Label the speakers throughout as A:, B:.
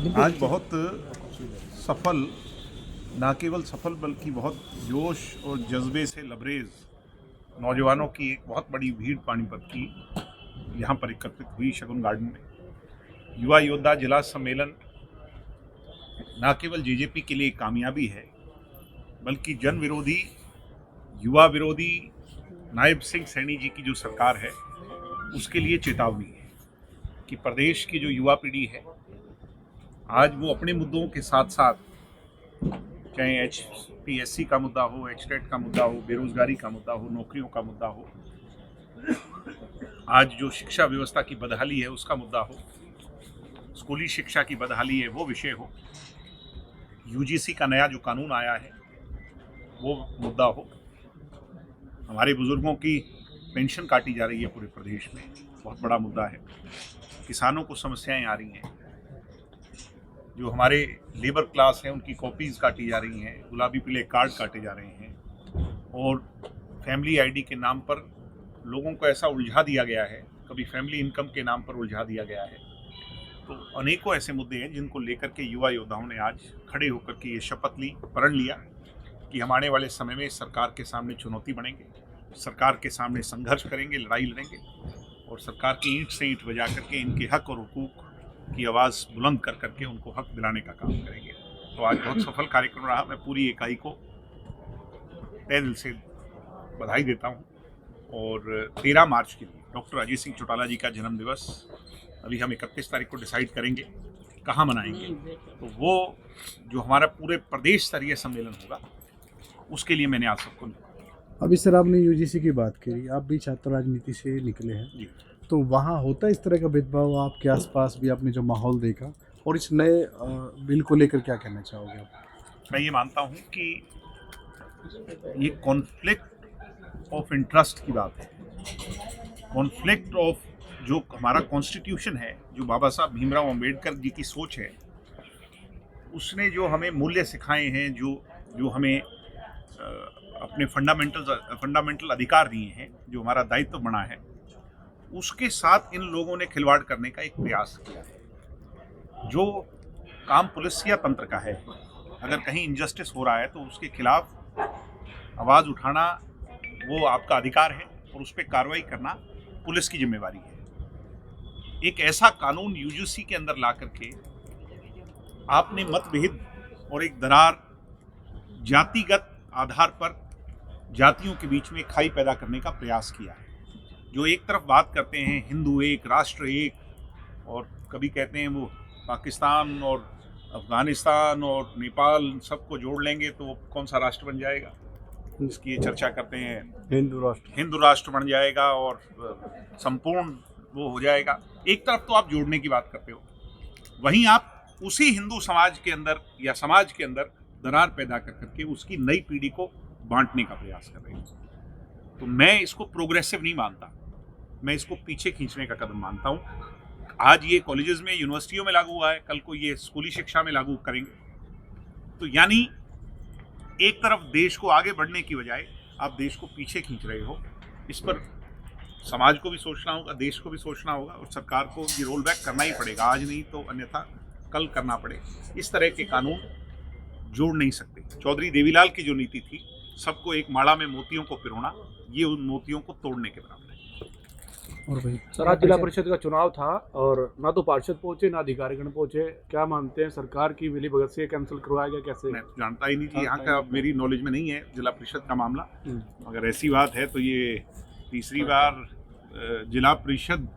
A: आज बहुत सफल, ना केवल सफल बल्कि बहुत जोश और जज्बे से लबरेज नौजवानों की एक बहुत बड़ी भीड़ पानीपत की यहाँ पर एकत्रित हुई शगुन गार्डन में। युवा योद्धा जिला सम्मेलन ना केवल जेजेपी के लिए कामयाबी है बल्कि जन विरोधी, युवा विरोधी नायब सिंह सैनी जी की जो सरकार है उसके लिए चेतावनी है कि प्रदेश की जो युवा पीढ़ी है आज वो अपने मुद्दों के साथ साथ, चाहे HPSC का मुद्दा हो, HTET का मुद्दा हो, बेरोजगारी का मुद्दा हो, नौकरियों का मुद्दा हो, आज जो शिक्षा व्यवस्था की बदहाली है उसका मुद्दा हो, स्कूली शिक्षा की बदहाली है वो विषय हो, UGC का नया जो कानून आया है वो मुद्दा हो, हमारे बुजुर्गों की पेंशन काटी जा रही है पूरे प्रदेश में, बहुत बड़ा मुद्दा है, किसानों को समस्याएं आ रही हैं, जो हमारे लेबर क्लास है उनकी कॉपीज़ काटी जा रही हैं, गुलाबी पीले कार्ड काटे जा रहे हैं और फैमिली आईडी के नाम पर लोगों को ऐसा उलझा दिया गया है, कभी फैमिली इनकम के नाम पर उलझा दिया गया है। तो अनेकों ऐसे मुद्दे हैं जिनको लेकर के युवा योद्धाओं ने आज खड़े होकर के ये शपथ ली, प्रण लिया कि हम आने वाले समय में सरकार के सामने चुनौती बनेंगे, सरकार के सामने संघर्ष करेंगे, लड़ाई लड़ेंगे और सरकार की ईंट से ईंट बजा करके इनके हक और हुकूक की आवाज़ बुलंद कर करके उनको हक दिलाने का काम करेंगे। तो आज बहुत सफल कार्यक्रम रहा। मैं पूरी इकाई को तहे दिल से बधाई देता हूं और 13 मार्च के लिए डॉक्टर अजय सिंह चौटाला जी का जन्म दिवस अभी हम 31 तारीख को डिसाइड करेंगे कहाँ मनाएंगे। तो वो जो हमारा पूरे प्रदेश स्तरीय सम्मेलन होगा उसके लिए मैंने आज सबको
B: अभी सर आपने UGC की बात करी, आप भी छात्र राजनीति से निकले हैं
A: जी।
B: तो वहाँ होता है इस तरह का भेदभाव? आपके आसपास भी आपने जो माहौल देखा और इस नए बिल को लेकर क्या कहना चाहोगे आप?
A: मैं ये मानता हूँ कि ये कॉन्फ्लिक्ट ऑफ इंटरेस्ट की बात है, कॉन्फ्लिक्ट ऑफ जो हमारा कॉन्स्टिट्यूशन है, जो बाबा साहब भीमराव अंबेडकर जी की सोच है, उसने जो हमें मूल्य सिखाए हैं, जो हमें अपने फंडामेंटल अधिकार दिए हैं, जो हमारा दायित्व बना है, उसके साथ इन लोगों ने खिलवाड़ करने का एक प्रयास किया है। जो काम पुलिसिया तंत्र का है, अगर कहीं इनजस्टिस हो रहा है तो उसके खिलाफ आवाज़ उठाना वो आपका अधिकार है और उस पर कार्रवाई करना पुलिस की जिम्मेवारी है। एक ऐसा कानून UGC के अंदर ला करके आपने मतभेद और एक दरार, जातिगत आधार पर जातियों के बीच में खाई पैदा करने का प्रयास किया है। जो एक तरफ बात करते हैं हिंदू एक, राष्ट्र एक, और कभी कहते हैं वो पाकिस्तान और अफगानिस्तान और नेपाल सबको जोड़ लेंगे तो वो कौन सा राष्ट्र बन जाएगा, इसकी ये चर्चा करते हैं, हिंदू राष्ट्र बन जाएगा और संपूर्ण वो हो जाएगा। एक तरफ तो आप जोड़ने की बात करते हो, वहीं आप उसी हिंदू समाज के अंदर या समाज के अंदर दरार पैदा कर करके उसकी नई पीढ़ी को बांटने का प्रयास कर रहे हैं। तो मैं इसको प्रोग्रेसिव नहीं मानता, मैं इसको पीछे खींचने का कदम मानता हूँ। आज ये कॉलेजेस में, यूनिवर्सिटियों में लागू हुआ है, कल को ये स्कूली शिक्षा में लागू करेंगे। तो यानी एक तरफ देश को आगे बढ़ने की बजाय आप देश को पीछे खींच रहे हो। इस पर समाज को भी सोचना होगा, देश को भी सोचना होगा और सरकार को ये रोल बैक करना ही पड़ेगा, आज नहीं तो अन्यथा कल करना पड़ेगा। इस तरह के कानून जोड़ नहीं सकते। चौधरी देवीलाल की जो नीति थी, सबको एक माला में मोतियों को पिरोना, ये उन मोतियों को तोड़ने के बराबर है।
B: और भाई
C: सर, आज जिला परिषद का चुनाव था और ना तो पार्षद पहुंचे ना अधिकारीगण पहुंचे, क्या मानते हैं सरकार की मिलीभगत से कैंसिल करवाया गया कैसे?
A: मैं जानता ही नहीं कि यहाँ का, मेरी नॉलेज में नहीं है जिला परिषद का मामला। अगर ऐसी बात है तो ये तीसरी बार जिला परिषद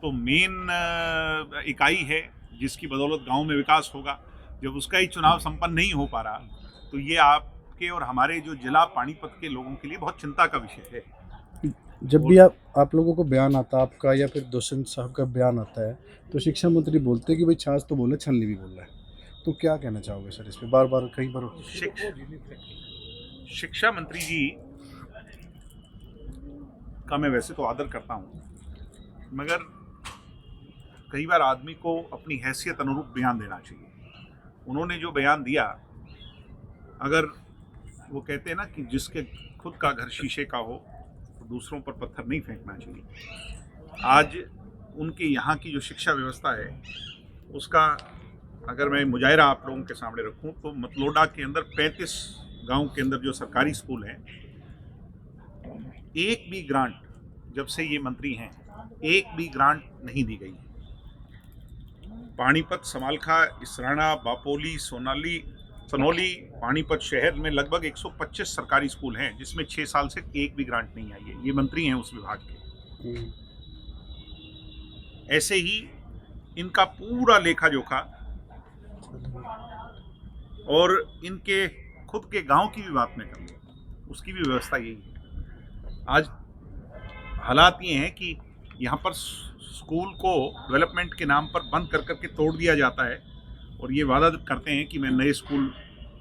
A: तो मेन इकाई है जिसकी बदौलत गांव में विकास होगा। जब उसका ही चुनाव संपन्न नहीं हो पा रहा तो ये आपके और हमारे जो जिला पानीपत के लोगों के लिए बहुत चिंता का विषय है।
B: जब भी आप लोगों को बयान आता है आपका या फिर दुष्यंत साहब का बयान आता है तो शिक्षा मंत्री बोलते हैं कि भाई छाछ तो बोले, छलनी भी बोल रहा है, तो क्या कहना चाहोगे सर इस पे? बार बार कई बार
A: शिक्षा मंत्री जी का मैं वैसे तो आदर करता हूँ, मगर कई बार आदमी को अपनी हैसियत अनुरूप बयान देना चाहिए। उन्होंने जो बयान दिया, अगर वो कहते हैं ना कि जिसके खुद का घर शीशे का हो तो दूसरों पर पत्थर नहीं फेंकना चाहिए। आज उनके यहाँ की जो शिक्षा व्यवस्था है उसका अगर मैं मुजाहिरा आप लोगों के सामने रखूं तो मतलोडा के अंदर 35 गांव के अंदर जो सरकारी स्कूल हैं, एक भी ग्रांट जब से ये मंत्री हैं एक भी ग्रांट नहीं दी गई है। पानीपत, समालखा, इसराना, बापोली, सनौली, पानीपत शहर में लगभग 125 सरकारी स्कूल हैं जिसमें 6 साल से एक भी ग्रांट नहीं आई है। ये मंत्री हैं उस विभाग के। ऐसे ही इनका पूरा लेखा जोखा और इनके खुद के गांव की भी बात में करूँ, उसकी भी व्यवस्था यही है। आज हालात ये हैं कि यहाँ पर स्कूल को डेवलपमेंट के नाम पर बंद कर करके तोड़ दिया जाता है और ये वादा करते हैं कि मैं नए स्कूल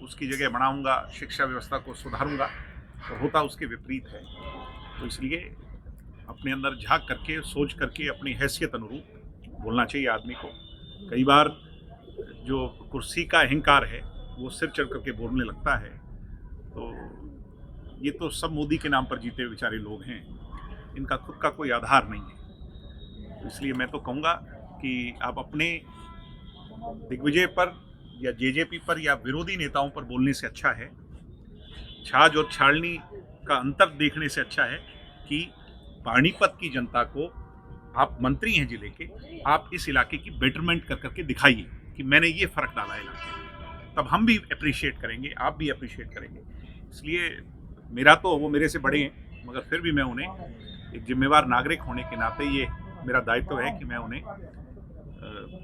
A: उसकी जगह बनाऊंगा, शिक्षा व्यवस्था को सुधारूंगा, और होता उसके विपरीत है। तो इसलिए अपने अंदर झांक करके, सोच करके, अपनी हैसियत अनुरूप बोलना चाहिए आदमी को। कई बार जो कुर्सी का अहंकार है वो सिर चढ़ करके बोलने लगता है। तो ये तो सब मोदी के नाम पर जीते बेचारे लोग हैं, इनका खुद का कोई आधार नहीं है। तो इसलिए मैं तो कहूँगा कि आप अपने दिग्विजय पर या जेजेपी पर या विरोधी नेताओं पर बोलने से अच्छा है, छाछ और छालनी का अंतर देखने से अच्छा है कि पानीपत की जनता को, आप मंत्री हैं जिले के, आप इस इलाके की बेटरमेंट कर करके दिखाइए कि मैंने ये फ़र्क डाला इलाके में, तब हम भी अप्रिशिएट करेंगे, आप भी अप्रिशिएट करेंगे। इसलिए मेरा तो, वो मेरे से बड़े हैं मगर फिर भी मैं उन्हें एक जिम्मेवार नागरिक होने के नाते ये मेरा दायित्व है कि मैं उन्हें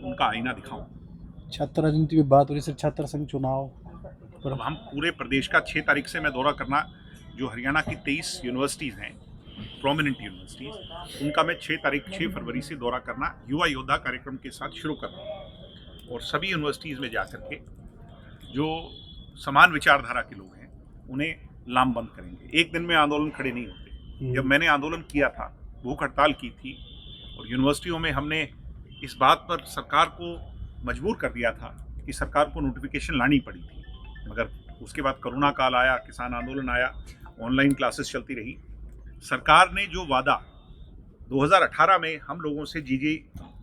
A: उनका आईना दिखाऊं।
B: छात्र राजनीति की बात हो रही, सिर्फ छात्र संघ चुनाव पर
A: हम पूरे प्रदेश का 6 तारीख से मैं दौरा करना, जो हरियाणा की 23 यूनिवर्सिटीज़ हैं, प्रोमिनेंट यूनिवर्सिटीज़, उनका मैं 6 फरवरी से दौरा करना युवा योद्धा कार्यक्रम के साथ शुरू कर रहा हूँ। और सभी यूनिवर्सिटीज़ में जा कर के जो समान विचारधारा के लोग हैं उन्हें लामबंद करेंगे। एक दिन में आंदोलन खड़े नहीं होते। जब मैंने आंदोलन किया था, भूख हड़ताल की थी और यूनिवर्सिटियों में हमने इस बात पर सरकार को मजबूर कर दिया था कि सरकार को नोटिफिकेशन लानी पड़ी थी, मगर उसके बाद कोरोना काल आया, किसान आंदोलन आया, ऑनलाइन क्लासेस चलती रही। सरकार ने जो वादा 2018 में हम लोगों से जीजी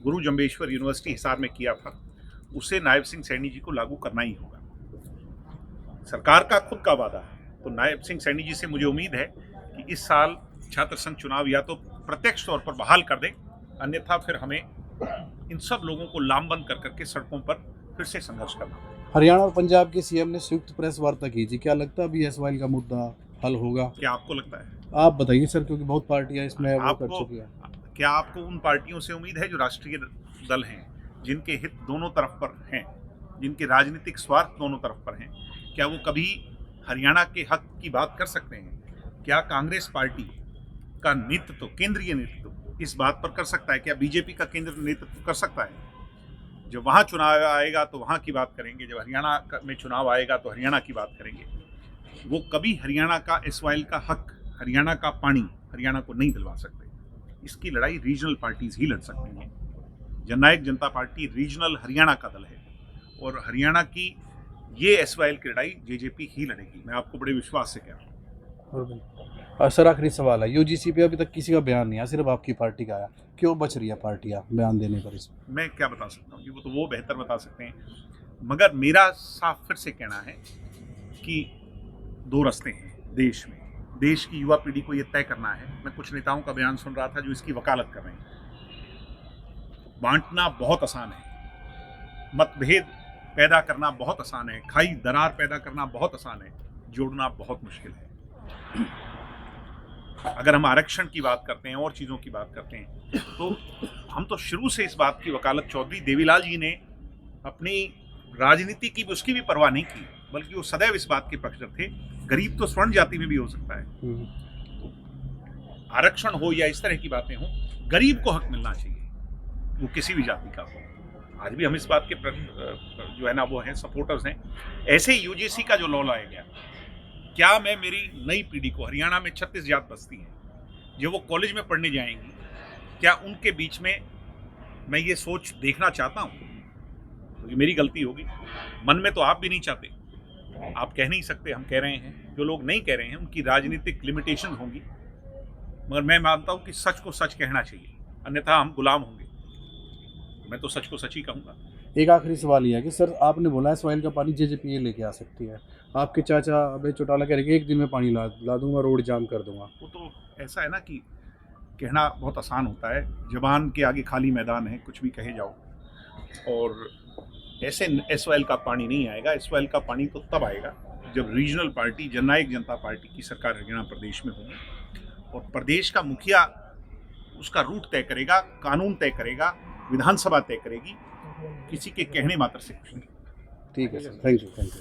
A: गुरु जम्बेश्वर यूनिवर्सिटी हिसार में किया था, उसे नायब सिंह सैनी जी को लागू करना ही होगा। सरकार का खुद का वादा है। तो नायब सिंह सैनी जी से मुझे उम्मीद है कि इस साल छात्र संघ चुनाव या तो प्रत्यक्ष तौर पर बहाल कर दें, अन्यथा फिर हमें इन सब लोगों को लामबंद कर करके सड़कों पर फिर से संघर्ष करना पड़ेगा।
B: हरियाणा और पंजाब के सीएम ने संयुक्त प्रेस वार्ता की थी, क्या लगता है अभी एसवाइल का मुद्दा हल होगा?
A: क्या आपको लगता है?
B: आप बताइए सर, क्योंकि बहुत पार्टियां इसमें वो कर चुकी हैं।
A: क्या आपको उन पार्टियों से उम्मीद है जो राष्ट्रीय दल हैं, जिनके हित दोनों तरफ पर हैं, जिनके राजनीतिक स्वार्थ दोनों तरफ पर हैं, क्या वो कभी हरियाणा के हक की बात कर सकते हैं? क्या कांग्रेस पार्टी का नेतृत्व, केंद्रीय नेतृत्व इस बात पर कर सकता है? क्या बीजेपी का केंद्र नेतृत्व कर सकता है? जब वहाँ चुनाव आएगा तो वहाँ की बात करेंगे, जब हरियाणा में चुनाव आएगा तो हरियाणा की बात करेंगे। वो कभी हरियाणा का एसवाइल का हक, हरियाणा का पानी हरियाणा को नहीं दिलवा सकते। इसकी लड़ाई रीजनल पार्टीज ही लड़ सकती हैं। जननायक जनता पार्टी रीजनल हरियाणा का दल है और हरियाणा की ये एसवाइल की लड़ाई जेजेपी ही लड़ेगी। मैं आपको बड़े विश्वास से कह रहा हूँ।
B: सर आखिरी सवाल है, यूजीसी पे अभी तक किसी का बयान नहीं आया, सिर्फ आपकी पार्टी का आया, क्यों बच रही है पार्टियां बयान देने पर? इसमें
A: मैं क्या बता सकता हूँ कि वो तो वो बेहतर बता सकते हैं, मगर मेरा साफ फिर से कहना है कि 2 रास्ते हैं देश में। देश की युवा पीढ़ी को ये तय करना है। मैं कुछ नेताओं का बयान सुन रहा था जो इसकी वकालत कर रहे हैं। बांटना बहुत आसान है, मतभेद पैदा करना बहुत आसान है, खाई दरार पैदा करना बहुत आसान है, जोड़ना बहुत मुश्किल है। अगर हम आरक्षण की बात करते हैं और चीज़ों की बात करते हैं तो हम तो शुरू से इस बात की वकालत चौधरी देवीलाल जी ने अपनी राजनीति की उसकी भी परवाह नहीं की, बल्कि वो सदैव इस बात के पक्षधर थे, गरीब तो स्वर्ण जाति में भी हो सकता है। तो आरक्षण हो या इस तरह की बातें हो, गरीब को हक मिलना चाहिए, वो किसी भी जाति का हो। आज भी हम इस बात के जो है ना वो हैं, सपोर्टर्स हैं। ऐसे ही यूजीसी का जो लॉ लाया गया, क्या मैं मेरी नई पीढ़ी को, हरियाणा में 36 जात बस्ती हैं, जो वो कॉलेज में पढ़ने जाएंगी, क्या उनके बीच में मैं ये सोच देखना चाहता हूँ? तो ये मेरी गलती होगी। मन में तो आप भी नहीं चाहते, आप कह नहीं सकते, हम कह रहे हैं। जो लोग नहीं कह रहे हैं उनकी राजनीतिक लिमिटेशन होंगी, मगर मैं मानता हूँ कि सच को सच कहना चाहिए, अन्यथा हम गुलाम होंगे। मैं तो सच को सच ही कहूँगा।
B: एक आखिरी सवाल ये है कि सर आपने बोला है सॉइल का पानी जेजेपीए लेके आ सकती है, आपके चाचा अभय चौटाला कह रहे हैं कि एक दिन में पानी ला दूंगा, रोड जाम कर दूंगा।
A: वो तो ऐसा है ना कि कहना बहुत आसान होता है, जबान के आगे खाली मैदान है, कुछ भी कहे जाओ। और ऐसे एसवाइएल का पानी नहीं आएगा। एसवाइएल का पानी तो तब आएगा जब रीजनल पार्टी जननायक जनता पार्टी की सरकार हरियाणा प्रदेश में होगी और प्रदेश का मुखिया उसका रूट तय करेगा, कानून तय करेगा, विधानसभा तय करेगी, किसी के कहने मात्र से कुछ नहीं।
B: ठीक है सर, थैंक यू सर।